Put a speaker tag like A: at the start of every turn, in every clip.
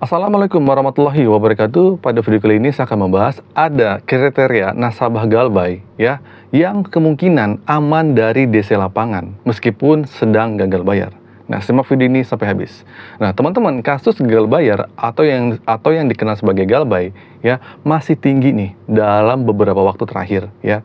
A: Assalamualaikum warahmatullahi wabarakatuh. Pada video kali ini saya akan membahas ada kriteria nasabah Galbay ya yang kemungkinan aman dari DC lapangan meskipun sedang gagal bayar. Nah, simak video ini sampai habis. Nah, teman-teman, kasus gagal bayar atau yang dikenal sebagai Galbay ya masih tinggi nih dalam beberapa waktu terakhir ya.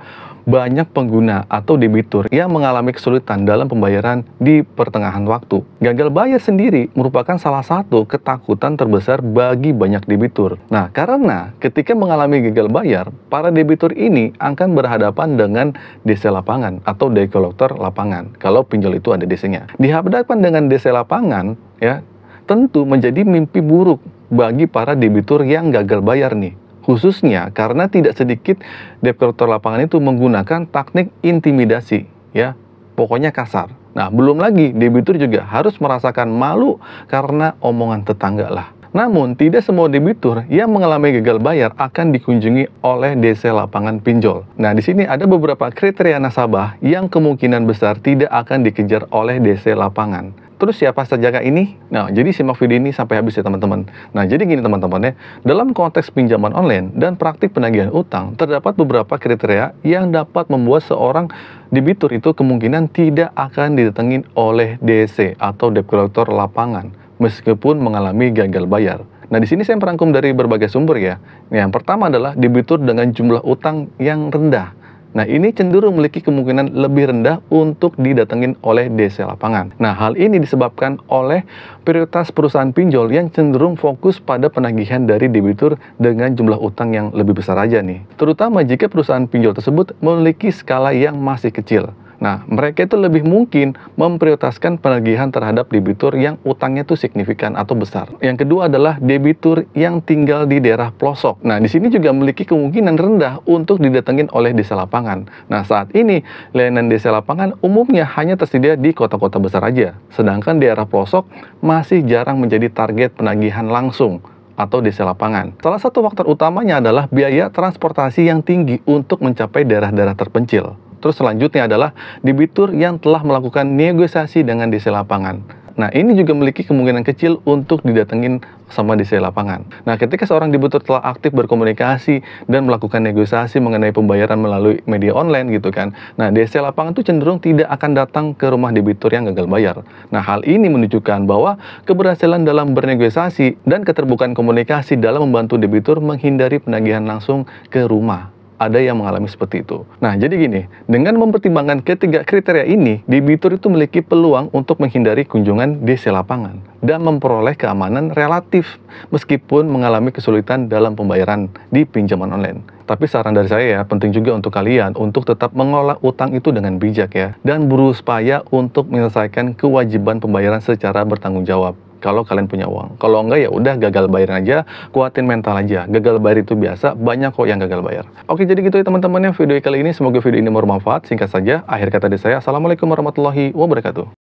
A: Banyak pengguna atau debitur yang mengalami kesulitan dalam pembayaran di pertengahan waktu. Gagal bayar sendiri merupakan salah satu ketakutan terbesar bagi banyak debitur. Nah, karena ketika mengalami gagal bayar, para debitur ini akan berhadapan dengan DC lapangan atau debt collector lapangan. Kalau pinjol itu ada DC-nya. Dihadapkan dengan DC lapangan, ya, tentu menjadi mimpi buruk bagi para debitur yang gagal bayar nih. Khususnya karena tidak sedikit debt collector lapangan itu menggunakan teknik intimidasi, ya, pokoknya kasar. Nah, belum lagi debitur juga harus merasakan malu karena omongan tetangga lah. Namun, tidak semua debitur yang mengalami gagal bayar akan dikunjungi oleh DC lapangan pinjol. Nah, di sini ada beberapa kriteria nasabah yang kemungkinan besar tidak akan dikejar oleh DC lapangan. Terus siapa saja ini? Nah, jadi simak video ini sampai habis ya teman-teman. Nah, jadi gini teman-teman ya, dalam konteks pinjaman online dan praktik penagihan utang, terdapat beberapa kriteria yang dapat membuat seorang debitur itu kemungkinan tidak akan didatengin oleh DC atau debt collector lapangan, meskipun mengalami gagal bayar. Nah, di sini saya merangkum dari berbagai sumber ya. Yang pertama adalah debitur dengan jumlah utang yang rendah. Nah, ini cenderung memiliki kemungkinan lebih rendah untuk didatengin oleh DC lapangan. Nah, hal ini disebabkan oleh prioritas perusahaan pinjol yang cenderung fokus pada penagihan dari debitur dengan jumlah utang yang lebih besar aja nih. Terutama jika perusahaan pinjol tersebut memiliki skala yang masih kecil. Nah, mereka itu lebih mungkin memprioritaskan penagihan terhadap debitur yang utangnya itu signifikan atau besar. Yang kedua adalah debitur yang tinggal di daerah pelosok. Nah, di sini juga memiliki kemungkinan rendah untuk didatengin oleh DC lapangan. Nah, saat ini layanan DC lapangan umumnya hanya tersedia di kota-kota besar aja. Sedangkan daerah pelosok masih jarang menjadi target penagihan langsung atau DC lapangan. Salah satu faktor utamanya adalah biaya transportasi yang tinggi untuk mencapai daerah-daerah terpencil. Terus selanjutnya adalah debitur yang telah melakukan negosiasi dengan DC lapangan. Nah, ini juga memiliki kemungkinan kecil untuk didatengin sama DC lapangan. Nah, ketika seorang debitur telah aktif berkomunikasi dan melakukan negosiasi mengenai pembayaran melalui media online gitu kan. Nah, DC lapangan itu cenderung tidak akan datang ke rumah debitur yang gagal bayar. Nah, hal ini menunjukkan bahwa keberhasilan dalam bernegosiasi dan keterbukaan komunikasi dalam membantu debitur menghindari penagihan langsung ke rumah. Ada yang mengalami seperti itu. Nah, jadi gini, dengan mempertimbangkan ketiga kriteria ini, debitur itu memiliki peluang untuk menghindari kunjungan DC lapangan dan memperoleh keamanan relatif meskipun mengalami kesulitan dalam pembayaran di pinjaman online. Tapi saran dari saya ya, penting juga untuk kalian untuk tetap mengelola utang itu dengan bijak ya, dan berupaya untuk menyelesaikan kewajiban pembayaran secara bertanggung jawab. Kalau kalian punya uang, kalau enggak ya udah gagal bayar aja, kuatin mental aja. Gagal bayar itu biasa, banyak kok yang gagal bayar. Oke, jadi gitu ya teman-teman ya video kali ini. Semoga video ini bermanfaat. Singkat saja, akhir kata dari saya, Assalamualaikum warahmatullahi wabarakatuh.